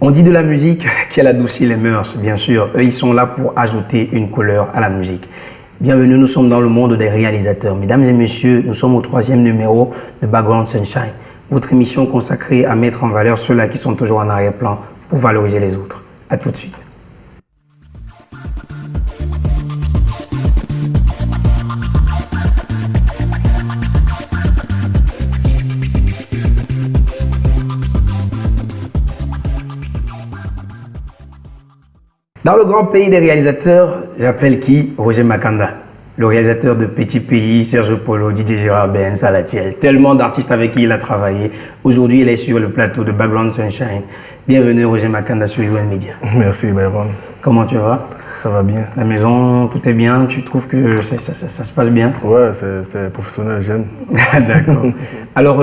On dit de la musique qu'elle adoucit les mœurs, bien sûr. Eux, ils sont là pour ajouter une couleur à la musique. Bienvenue, nous sommes dans le monde des réalisateurs. Mesdames et messieurs, nous sommes au 3e numéro de Background Sunshine, votre émission consacrée à mettre en valeur ceux-là qui sont toujours en arrière-plan pour valoriser les autres. À tout de suite. Dans le grand pays des réalisateurs, j'appelle qui? Roger Makanda, le réalisateur de Petit Pays, Serge Polo, Didier Gérard, Ben Salatiel, tellement d'artistes avec qui il a travaillé. Aujourd'hui, il est sur le plateau de Background Sunshine. Bienvenue Roger Makanda sur UN Media. Merci Byron. Comment tu vas? Ça va bien. La maison, tout est bien? Tu trouves que ça se passe bien? Ouais, c'est professionnel, j'aime. D'accord. Alors,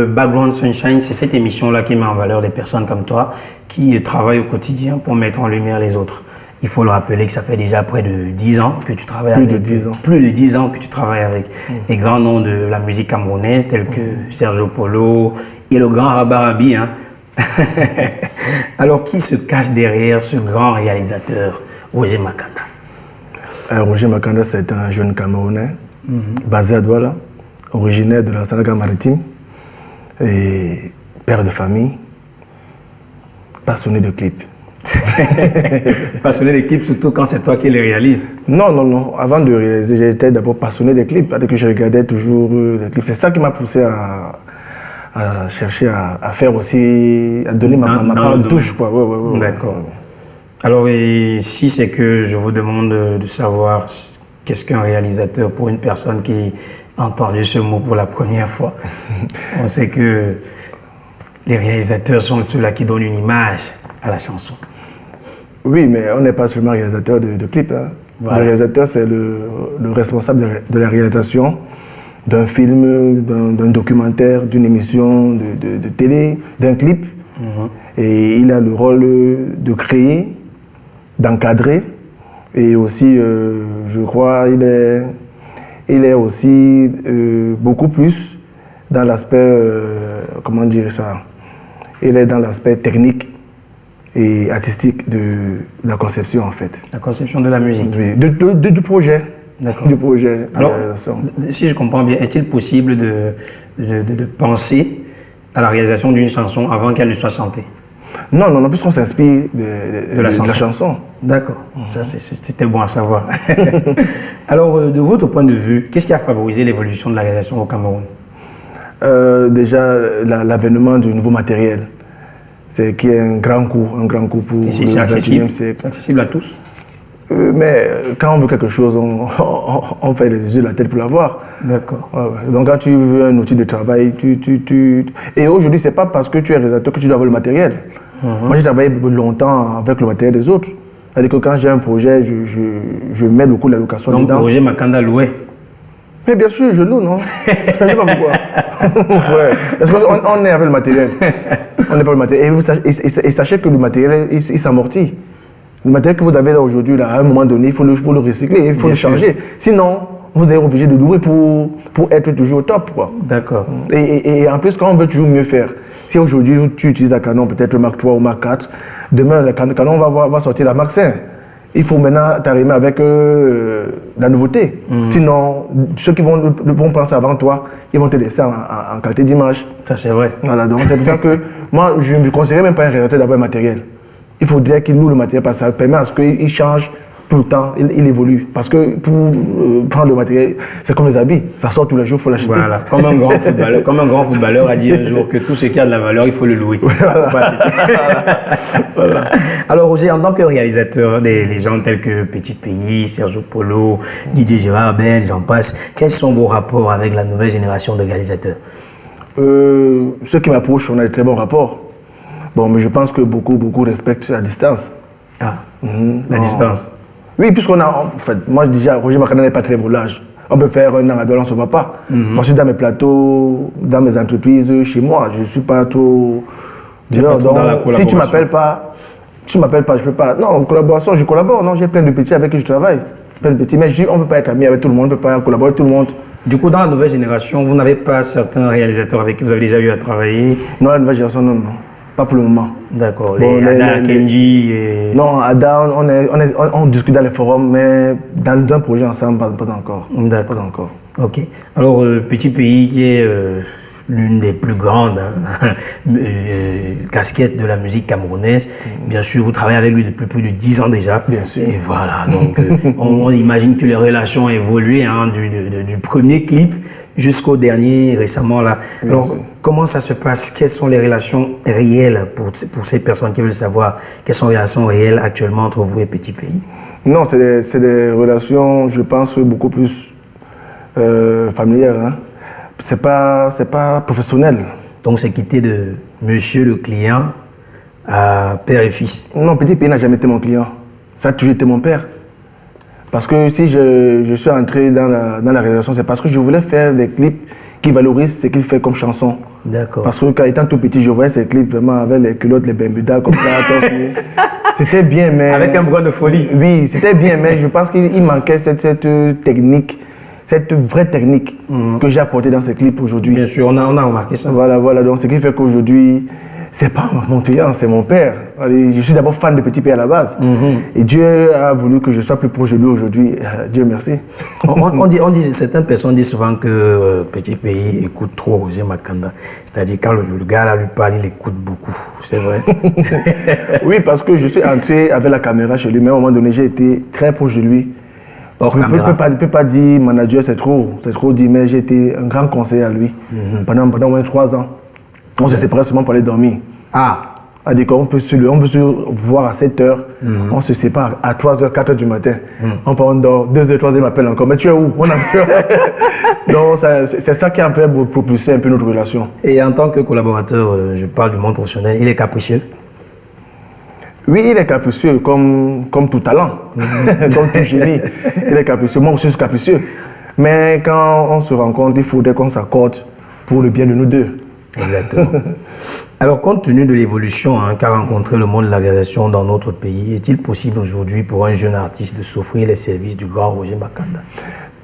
Background Sunshine, c'est cette émission-là qui met en valeur des personnes comme toi qui travaillent au quotidien pour mettre en lumière les autres. Il faut le rappeler que ça fait déjà près de 10 ans que tu travailles avec... Plus de 10 ans. Plus de 10 ans que tu travailles avec les grands noms de la musique camerounaise tels que Serge Polo et le grand Rabarabi. Hein. Alors, qui se cache derrière ce grand réalisateur, Roger Makanda? Roger Makanda, c'est un jeune Camerounais basé à Douala, originaire de la Sénégal-Maritime et père de famille, passionné de clips. Passionné des clips, surtout quand c'est toi qui les réalises. Non. Avant de réaliser, j'étais d'abord passionné des clips, parce que je regardais toujours les clips. C'est ça qui m'a poussé à chercher à faire aussi, à donner ma part de touche. Ouais. D'accord. Alors, si c'est que je vous demande de savoir qu'est-ce qu'un réalisateur pour une personne qui a entendu ce mot pour la première fois, on sait que les réalisateurs sont ceux-là qui donnent une image à la chanson. Oui, mais on n'est pas seulement réalisateur de clips. Hein. Voilà. Le réalisateur, c'est le responsable de la réalisation d'un film, d'un documentaire, d'une émission de télé, d'un clip. Et il a le rôle de créer, d'encadrer. Et aussi, je crois, il est aussi beaucoup plus dans l'aspect, comment dire ça, il est dans l'aspect technique et artistique de la conception, en fait. La conception de la musique. Oui, du projet. D'accord. Du projet. Alors, si je comprends bien, est-il possible de penser à la réalisation d'une chanson avant qu'elle ne soit chantée? Non, puisqu'on s'inspire de la chanson. D'accord, ça c'était bon à savoir. Alors, de votre point de vue, qu'est-ce qui a favorisé l'évolution de la réalisation au Cameroun? Déjà, l'avènement du nouveau matériel. C'est qui est un grand coup pour le 21e siècle. C'est accessible à tous? Mais quand on veut quelque chose, on fait les yeux de la tête pour l'avoir. D'accord. Ouais. Donc quand tu veux un outil de travail, Et aujourd'hui, c'est pas parce que tu es réalisateur que tu dois avoir le matériel. Moi, j'ai travaillé longtemps avec le matériel des autres. C'est-à-dire que quand j'ai un projet, je mets beaucoup la location dedans. Donc Roger Makanda louait? Mais bien sûr, je loue, non? Je ne sais pas pourquoi. Ouais. Parce qu'on est avec le matériel. On n'est pas le matériel. Et sachez que le matériel, il s'amortit. Le matériel que vous avez là aujourd'hui, à un moment donné, il faut le recycler, il faut le changer. Sinon, vous êtes obligé de louer pour être toujours au top. D'accord. Et en plus, quand on veut toujours mieux faire, si aujourd'hui tu utilises la Canon, peut-être le Mark III ou Mark IV, demain, la Canon va sortir la Mark V. Il faut maintenant t'arrimer avec la nouveauté. Sinon, ceux qui vont penser avant toi, ils vont te laisser en qualité d'image. Ça, c'est vrai. Voilà, donc c'est pour ça que moi, je ne me considère même pas un réalisateur d'avoir un matériel. Il faudrait qu'il loue le matériel parce que ça permet à ce qu'il change tout le temps, il évolue. Parce que pour prendre le matériel, c'est comme les habits, ça sort tous les jours, il faut l'acheter. Voilà, comme un grand footballeur a dit un jour que tout ce qui a de la valeur, il faut le louer. Voilà. Alors Roger, en tant que réalisateur des gens tels que Petit Pays, Serge Polo, Didier Gérard, Ben, j'en passe, quels sont vos rapports avec la nouvelle génération de réalisateurs? Ceux qui m'approchent, on a de très bons rapports. Bon, mais je pense que beaucoup respectent la distance. La distance. Oui, puisqu'on a, en fait, moi déjà, Roger Makanda n'est pas très volage. On peut faire un an à Douala, on ne se voit pas. Moi, je suis dans mes plateaux, dans mes entreprises, chez moi. Je ne suis pas trop dehors. Donc, si tu ne m'appelles pas, je ne peux pas. Non, en collaboration, je collabore. Non, j'ai plein de petits avec qui je travaille. Plein de petits, mais on ne peut pas être ami avec tout le monde, on ne peut pas collaborer avec tout le monde. Du coup, dans la nouvelle génération, vous n'avez pas certains réalisateurs avec qui vous avez déjà eu à travailler? Non, la nouvelle génération, non. Pas pour le moment. D'accord. Bon, Ada, Kenji et... Non, Ada, on discute dans les forums, mais dans un projet ensemble, pas encore. D'accord. Pas encore. Ok. Alors, Petit Pays qui est l'une des plus grandes casquettes de la musique camerounaise. Bien sûr, vous travaillez avec lui depuis plus de 10 ans déjà. Bien sûr. Et voilà, donc on imagine que les relations ont évolué hein, du premier clip jusqu'au dernier récemment là. Alors, comment ça se passe? Quelles sont les relations réelles pour ces personnes qui veulent savoir quelles sont les relations réelles actuellement entre vous et Petit Pays? Non, c'est des relations, je pense, beaucoup plus familières. Hein. C'est pas professionnel. Donc c'est quitté de monsieur le client à père et fils. Non, Petit Pays n'a jamais été mon client. Ça a toujours été mon père. Parce que si je suis entré dans la réalisation, c'est parce que je voulais faire des clips qui valorisent ce qu'il fait comme chanson. D'accord. Parce que quand étant tout petit, je voyais ces clips vraiment avec les culottes, les bembudas comme ça. C'était bien, mais... Avec un bras de folie. Oui, c'était bien, mais je pense qu'il manquait cette technique, cette vraie technique que j'ai apportée dans ces clips aujourd'hui. Bien sûr, on a remarqué ça. Voilà. Donc ce qui fait qu'aujourd'hui, c'est pas mon client, c'est mon père. Allez, je suis d'abord fan de Petit Pays à la base. Et Dieu a voulu que je sois plus proche de lui aujourd'hui. Dieu merci. On dit, certaines personnes disent souvent que Petit Pays écoute trop Roger Makanda. C'est-à-dire quand le gars là lui parle, il écoute beaucoup. C'est vrai? Oui, parce que je suis entré avec la caméra chez lui, mais à un moment donné, j'ai été très proche de lui. Hors Je caméra. ne peux pas dire manager, c'est trop dit, mais j'ai été un grand conseiller à lui pendant au moins 3 ans. On se séparait seulement pour aller dormir. Ah, On peut se voir à 7 h, on se sépare à 3 h, 4 h du matin. On dort, 2 h, 3 h, il m'appelle encore. Mais tu es où? On a Donc c'est ça qui a un peu propulsé un peu notre relation. et en tant que collaborateur, je parle du monde professionnel, il est capricieux? Oui, il est capricieux comme tout talent, comme tout génie. Il est capricieux, moi aussi je suis capricieux. Mais quand on se rencontre, il faudrait qu'on s'accorde pour le bien de nous deux. Exactement. Alors, compte tenu de l'évolution qu'a rencontré le monde de la réalisation dans notre pays, est-il possible aujourd'hui pour un jeune artiste de s'offrir les services du grand Roger Makanda?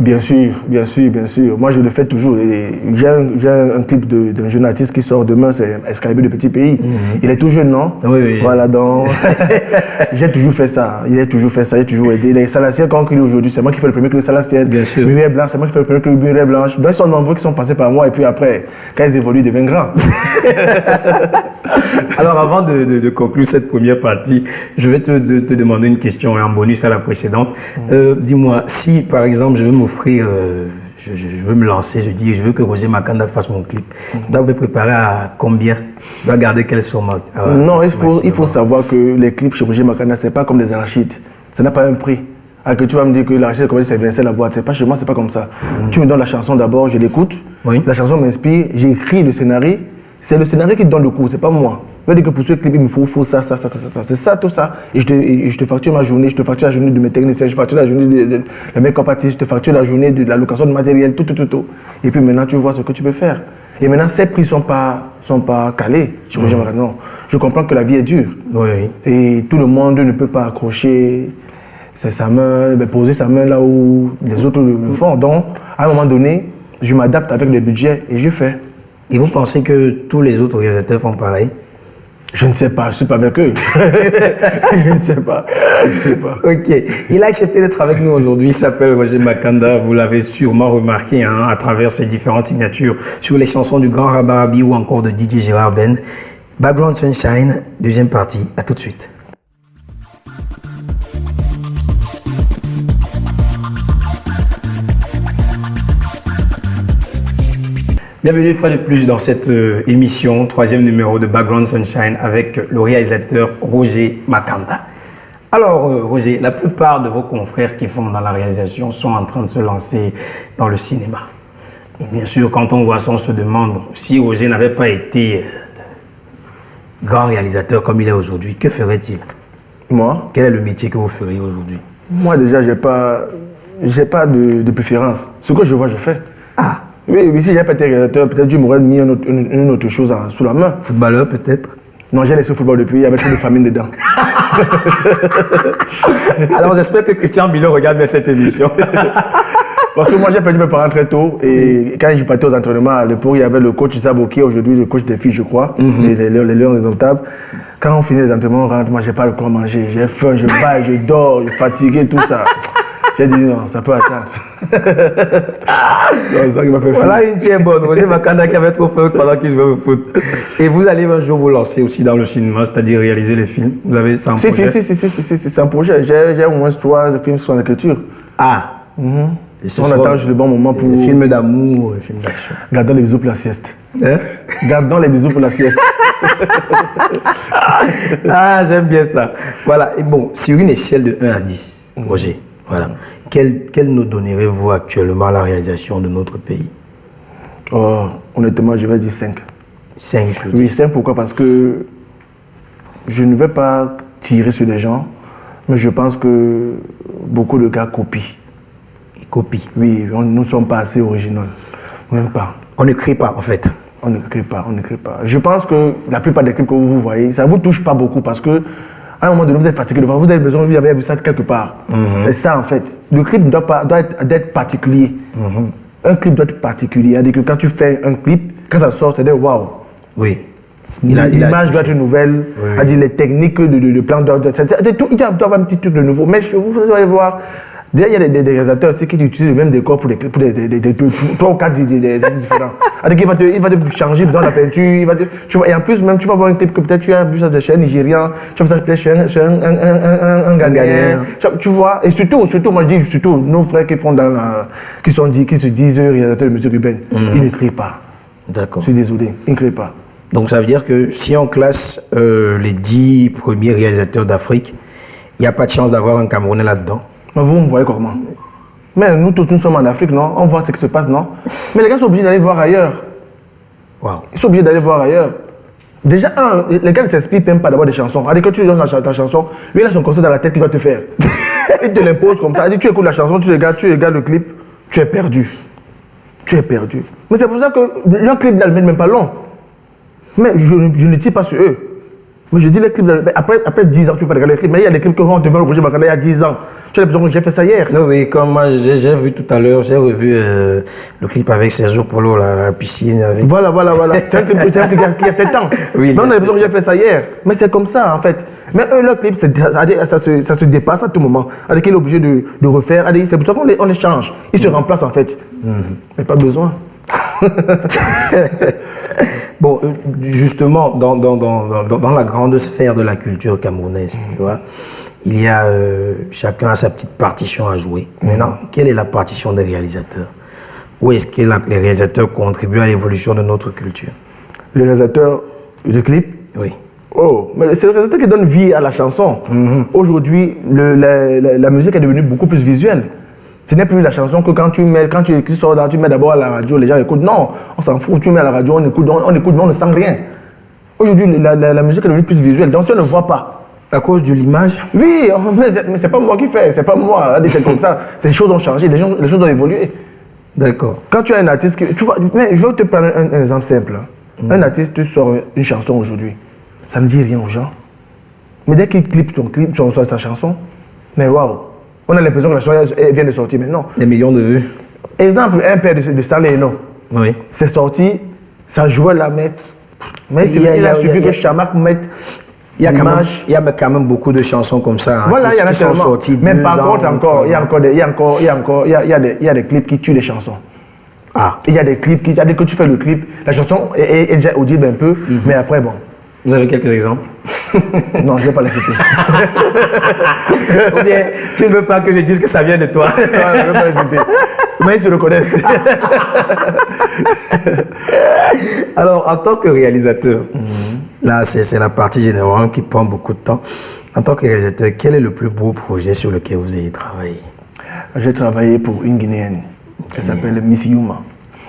Bien sûr. Moi, je le fais toujours. J'ai un clip d'un jeune artiste qui sort demain, c'est Excalibur de Petit Pays. Il est tout jeune, non? Oui. Voilà, donc j'ai toujours fait ça. J'ai toujours aidé. Les Salaciens, quand il est aujourd'hui, c'est moi qui fais le premier clip de Salaciens. Bien sûr. Muriel Blanche, c'est moi qui fais le premier clip de Muriel Blanche. Donc, ils sont nombreux qui sont passés par moi, et puis après, quand ils évoluent, ils deviennent grands. Alors, avant de conclure cette première partie, je vais te demander une question en bonus à la précédente. Dis-moi, si par exemple je veux m'offrir, je veux me lancer, je dis je veux que Roger Makanda fasse mon clip, je dois me préparer à combien? Je dois garder quelle somme? Non, il faut savoir que les clips chez Roger Makanda, c'est pas comme des arachides. Ça n'a pas un prix. Que tu vas me dire que l'arachide, c'est Vincent la boîte. C'est pas chez moi, c'est pas comme ça. Tu me donnes la chanson d'abord, je l'écoute. Oui. La chanson m'inspire, j'écris le scénario. C'est le scénario qui te donne le coup, c'est pas moi. Je veux dire que pour ce clip, il me faut ça. C'est ça, tout ça. Et je te facture ma journée, je te facture la journée de mes techniciens, je te facture la journée de make-up artist, je te facture la journée de la location de matériel, tout. Et puis maintenant, tu vois ce que tu peux faire. Et maintenant, ces prix sont pas calés. Non. Je comprends que la vie est dure. Oui. Et tout le monde ne peut pas accrocher sa main, poser sa main là où les autres le font. Donc, à un moment donné, je m'adapte avec le budget et je fais. Et vous pensez que tous les autres réalisateurs font pareil? Je ne sais pas, je ne suis pas avec eux. Je ne sais pas. Ok. Il a accepté d'être avec nous aujourd'hui. Il s'appelle Roger Makanda. Vous l'avez sûrement remarqué à travers ses différentes signatures sur les chansons du Grand Rabarabi ou encore de DJ Gérard Ben. Background Sunshine, deuxième partie. À tout de suite. Bienvenue une fois de plus dans cette émission, troisième numéro de Background Sunshine avec le réalisateur Roger Makanda. Alors Roger, la plupart de vos confrères qui font dans la réalisation sont en train de se lancer dans le cinéma. Et bien sûr, quand on voit ça, on se demande, si Roger n'avait pas été grand réalisateur comme il est aujourd'hui, que ferait-il? Moi? Quel est le métier que vous feriez aujourd'hui? Moi déjà, j'ai pas de préférence. Ce que je vois, je fais. Ah. Oui, si j'avais pas été réalisateur, peut-être Dieu m'aurait mis une autre chose sous la main. Footballeur peut-être? Non, j'ai laissé le football depuis, il y avait trop de famine dedans. Alors j'espère que Christian Bilo regarde bien cette émission. Parce que moi, j'ai perdu mes parents très tôt. Et quand je partais aux entraînements, à l'époque, il y avait le coach Isabo, qui est aujourd'hui le coach des filles, je crois, les Lions Indomptables. Quand on finit les entraînements, on rentre, moi, j'ai pas le quoi manger. J'ai faim, je baille, je dors, je suis fatigué, tout ça. J'ai dit non, ça peut attendre. C'est ça qui m'a fait voilà une qui est bonne. Roger Makanda qui avait trop faim pendant qu'il jouait au foot. Et vous allez un jour vous lancer aussi dans le cinéma, c'est-à-dire réaliser les films. Vous avez ça en projet? Si, c'est un projet. J'ai au moins 3 films sur l'écriture. Ah. On attend juste le bon moment pour... Les films d'amour, les films d'action. Gardons les bisous pour la sieste. Hein? Gardons les bisous pour la sieste. Ah, j'aime bien ça. Voilà. Et bon, sur une échelle de 1 à 10, Roger, voilà. Quelle note donnerez-vous actuellement à la réalisation de notre pays? Oh, honnêtement, je vais dire 5. 5 sur 10. Oui, 5, pourquoi? Parce que je ne vais pas tirer sur les gens, mais je pense que beaucoup de gars copient. Ils copient. Oui, nous ne sommes pas assez originaux. Même pas. On ne crée pas, en fait. On ne crée pas. Je pense que la plupart des clips que vous voyez, ça ne vous touche pas beaucoup parce que à un moment donné, vous êtes fatigué de voir, vous avez besoin, vous avez vu ça quelque part. C'est ça en fait. Le clip doit être particulier. Un clip doit être particulier. C'est-à-dire que quand tu fais un clip, quand ça sort, c'est-à-dire waouh. Oui. L'image doit être nouvelle. Oui. Les techniques de plan doivent être. Il doit avoir un petit truc de nouveau. Mais vous allez voir. Déjà, il y a des réalisateurs aussi qui utilisent le même décor pour des 3 ou 4 différents. Il va te changer dans la peinture. Tu vois, et en plus, même, tu vas voir un clip que peut-être tu as vu ça de chez un Nigérian, tu vas voir peut-être chez un Ghanéen. Tu vois, et surtout, moi je dis surtout, nos frères qui se disent réalisateurs de musique urbaine, ils ne créent pas. D'accord. Je suis désolé, ils ne créent pas. Donc ça veut dire que si on classe les 10 premiers réalisateurs d'Afrique, il n'y a pas de chance d'avoir un Camerounais là-dedans? Mais vous me voyez comment? Mais nous tous, nous sommes en Afrique, non? On voit ce qui se passe, non? Mais les gars sont obligés d'aller voir ailleurs. Wow. Ils sont obligés d'aller voir ailleurs. Déjà, les gars ne s'expliquent même pas d'avoir des chansons. Quand tu lui donnes ta chanson, lui, il a son conseil dans la tête qu'il va te faire. Il te l'impose comme ça. Il dit, tu écoutes la chanson, tu regardes le clip, tu es perdu. Tu es perdu. Mais c'est pour ça que leur clip n'est même pas long. Mais je ne tire pas sur eux. Mais je dis les clips, après 10 ans, tu peux regarder les clips. Mais il y a des clips que on devait Roger Makanda il y a 10 ans. Tu as l'impression que j'ai fait ça hier. Non, oui, comme moi, j'ai vu tout à l'heure, j'ai revu le clip avec Sergio Polo, la piscine. Avec... Voilà. C'est un clip qui a 7 ans. Oui, mais on a l'impression que j'ai fait ça hier. Mais c'est comme ça, en fait. Mais eux, leur clip, ça se dépasse à tout moment. Il est obligé de refaire. C'est pour ça qu'on les change. Ils se remplacent, en fait. Mais pas besoin. Bon, justement, dans la grande sphère de la culture camerounaise, tu vois, il y a chacun a sa petite partition à jouer. Maintenant, quelle est la partition des réalisateurs? Où est-ce que les réalisateurs contribuent à l'évolution de notre culture? Les réalisateurs de clips? Oui. Oh, mais c'est le réalisateur qui donne vie à la chanson. Aujourd'hui, la musique est devenue beaucoup plus visuelle. Ce n'est plus la chanson que quand tu sors là, tu mets d'abord à la radio, les gens écoutent. Non, on s'en fout, tu mets à la radio, on écoute, mais on ne sent rien. Aujourd'hui, la musique est devenue plus visuelle, donc si on ne voit pas. À cause de l'image? Oui, mais c'est pas moi qui fais, c'est pas moi. C'est comme ça, les choses ont changé, les choses ont évolué. D'accord. Quand tu as un artiste, tu vois, mais je vais te prendre un exemple simple. Un artiste, tu sors une chanson aujourd'hui, ça ne dit rien aux gens. Mais dès qu'il clip sur sa chanson, mais waouh, on a l'impression que la chanson vient de sortir maintenant. Des millions de vues. Exemple, un père de Stanley Eno. Oui. C'est sorti, ça jouait la mettre. Mais il a suffi que Chamak mette. Il y a quand même beaucoup de chansons comme ça voilà, qui sont sorties. Mais par contre, encore, il y a des clips qui tuent les chansons. Ah. Il y a des clips qui, dès que tu fais le clip, la chanson est déjà audible un peu, mais après, bon. Vous avez quelques exemples? Non, je ne vais pas les citer. Ou bien, tu ne veux pas que je dise que ça vient de toi? Non, je ne vais pas les citer. Mais ils se reconnaissent. Alors, en tant que réalisateur, là, c'est la partie générale qui prend beaucoup de temps. En tant que réalisateur, quel est le plus beau projet sur lequel vous avez travaillé? J'ai travaillé pour une Guinéenne qui s'appelle Miss Yuma.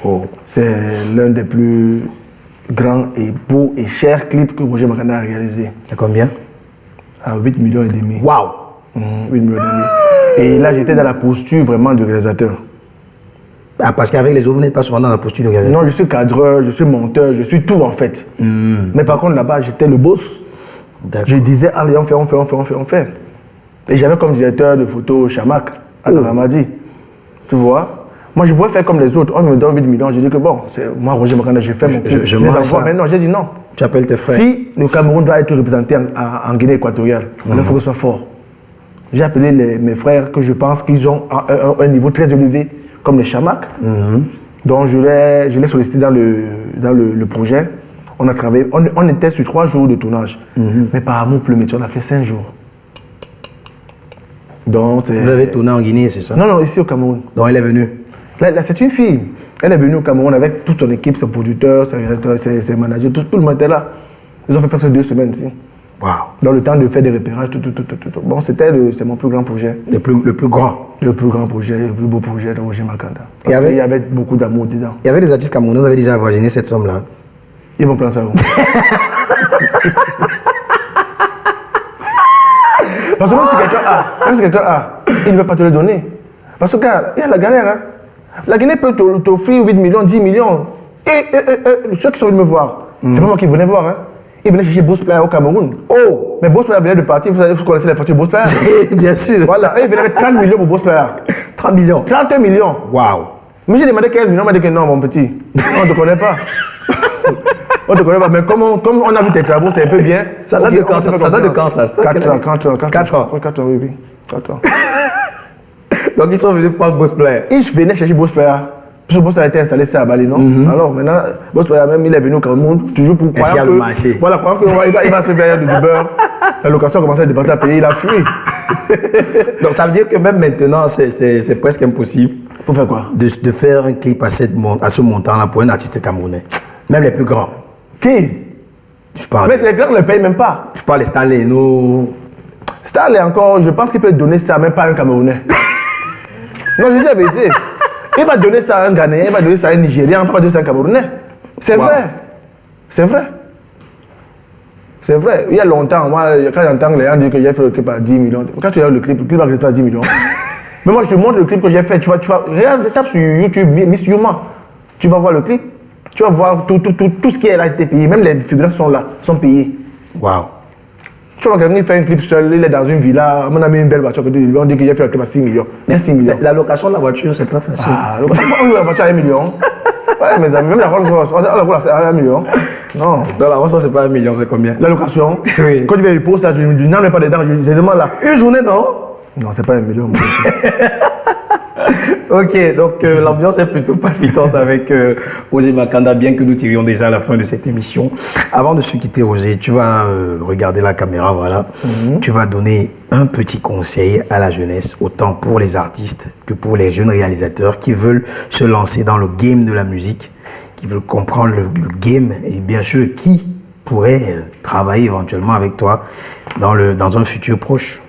Oh. C'est l'un des plus grands et beaux et chers clips que Roger Makanda a réalisé. À combien? À 8,5 millions. Waouh! 8,5 millions. Et là, j'étais dans la posture vraiment du réalisateur. Ah, parce qu'avec les autres, vous n'êtes pas souvent dans la posture du réalisateur? Non, je suis cadreur, je suis monteur, je suis tout en fait. Mais par contre, là-bas, j'étais le boss. Je disais, allez, on fait. Et j'avais comme directeur de photo Chamak, à Ramadi. Tu vois? Moi, je pourrais faire comme les autres. On me donne 8 millions. Je dis que bon, moi, Roger Makanda, j'ai fait mon clip. Je mange ça. Mais non, j'ai dit non. Tu appelles tes frères. Si le Cameroun doit être représenté en Guinée équatoriale, il faut que ce soit fort. J'ai appelé mes frères que je pense qu'ils ont un niveau très élevé, comme les Chamak. Donc, je l'ai sollicité dans le projet. On a travaillé. On était sur 3 jours de tournage. Mais par amour pour le métier, on a fait 5 jours. Donc, vous avez tourné en Guinée, c'est ça? Non, non, ici au Cameroun. Donc, elle est venue? Là, c'est une fille. Elle est venue au Cameroun avec toute son équipe, ses producteurs, ses managers, tout le monde était là. Ils ont fait presque 2 semaines ici. Wow. Dans le temps de faire des repérages, tout. Bon, c'est mon plus grand projet. Le plus grand? Le plus grand projet, le plus beau projet de Roger Makanda. Il y avait beaucoup d'amour dedans. Il y avait des artistes camerounais, vous avez déjà avoisiné cette somme-là? Ils vont prendre ça où? Parce que même si quelqu'un a, il ne veut pas te le donner. Parce que, gars, il y a la galère. Hein. La Guinée peut t'offrir 8 millions, 10 millions. Et ceux qui sont venus me voir, c'est pas moi qui venais voir. Hein. Ils venaient chercher Boss Player au Cameroun. Oh! Mais Boss Player venait de partir, vous connaissez la facture Boss Player? Bien sûr. Voilà, ils venaient avec 30 millions pour Boss Player. 30 millions? 30 millions. Waouh! Mais j'ai demandé 15 millions, on m'a dit que non, mon petit. On ne te connaît pas. On ne te connaît pas, mais comme on a vu tes travaux, c'est un peu bien. Ça date de quand ça? Ça date de quand ça? 4 ans. 4 ans, oui. 4 ans. Donc ils sont venus prendre Boss Player. Ils venaient chercher Boss Player. Parce que Boss Player a été installé à Bali, non? Alors maintenant, Boss Player même, il est venu au Cameroun, toujours pour croire que... le marché. Voilà, croire qu'il va se faire du beurre. La location a commencé à dépasser à payer, il a fui. Donc ça veut dire que même maintenant, c'est presque impossible. Pour faire quoi? De faire un clip à ce montant-là pour un artiste camerounais. Même les plus grands. Qui? Je parle. Mais les grands ne le payent même pas. Je parle de Stanley, nous. Stanley encore, je pense qu'il peut donner ça même pas à un Camerounais. Non, je dis la vérité. Il va donner ça à un Ghanéen, il va donner ça à un Nigérien, il va pas donner ça à un Camerounais. C'est vrai. C'est vrai. C'est vrai. Il y a longtemps, moi, quand j'entends les gens dire que j'ai fait le clip à 10 millions, quand tu regardes le clip va rester à 10 millions. Mais moi, je te montre le clip que j'ai fait. Tu vas regarde, tape sur YouTube, Miss Yuma. Tu vas voir le clip. Tu vas voir tout ce qui est là, été payé. Même les figurants sont là, sont payés. Waouh. Tu vois, quelqu'un qui fait un clip seul, il est dans une villa, on a mis une belle voiture, on dit que j'ai fait un clip à 6 millions. Mais 6 millions. La location de la voiture, c'est pas facile. Ah, on loue la voiture à 1 million. Ouais, mes amis, même la Rolls-Royce, on la roule à 1 million. Non. Dans la Rolls-Royce, c'est pas 1 million, c'est combien? La location. Oui. Quand tu viens du poste, je dis non, mais pas dedans, je demande là. Une journée, non? Non, c'est pas 1 million. Ok, donc l'ambiance est plutôt palpitante avec Roger Makanda, bien que nous tirions déjà à la fin de cette émission. Avant de se quitter, Roger, tu vas regarder la caméra, voilà. Tu vas donner un petit conseil à la jeunesse, autant pour les artistes que pour les jeunes réalisateurs qui veulent se lancer dans le game de la musique, qui veulent comprendre le game et bien sûr qui pourrait travailler éventuellement avec toi dans un futur proche.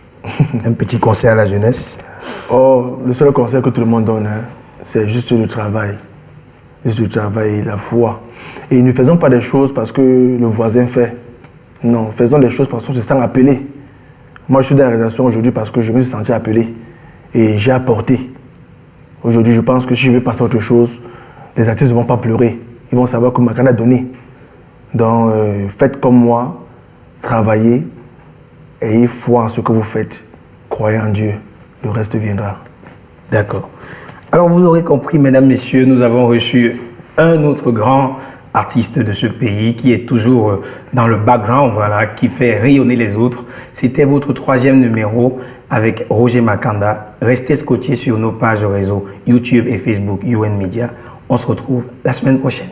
Un petit conseil à la jeunesse. Oh, le seul conseil que tout le monde donne, hein, c'est juste le travail. Juste le travail, la foi. Et ne faisons pas des choses parce que le voisin fait. Non, faisons des choses parce qu'on se sent appelé. Moi, je suis dans la réalisation aujourd'hui parce que je me suis senti appelé. Et j'ai apporté. Aujourd'hui, je pense que si je veux passer à autre chose, les artistes ne vont pas pleurer. Ils vont savoir que Makanda a donné. Donc, faites comme moi, travaillez. Ayez foi en ce que vous faites. Croyez en Dieu. Le reste viendra. D'accord. Alors, vous aurez compris, mesdames, messieurs, nous avons reçu un autre grand artiste de ce pays qui est toujours dans le background, voilà, qui fait rayonner les autres. C'était votre 3e numéro avec Roger Makanda. Restez scotchés sur nos pages réseau YouTube et Facebook UN Media. On se retrouve la semaine prochaine.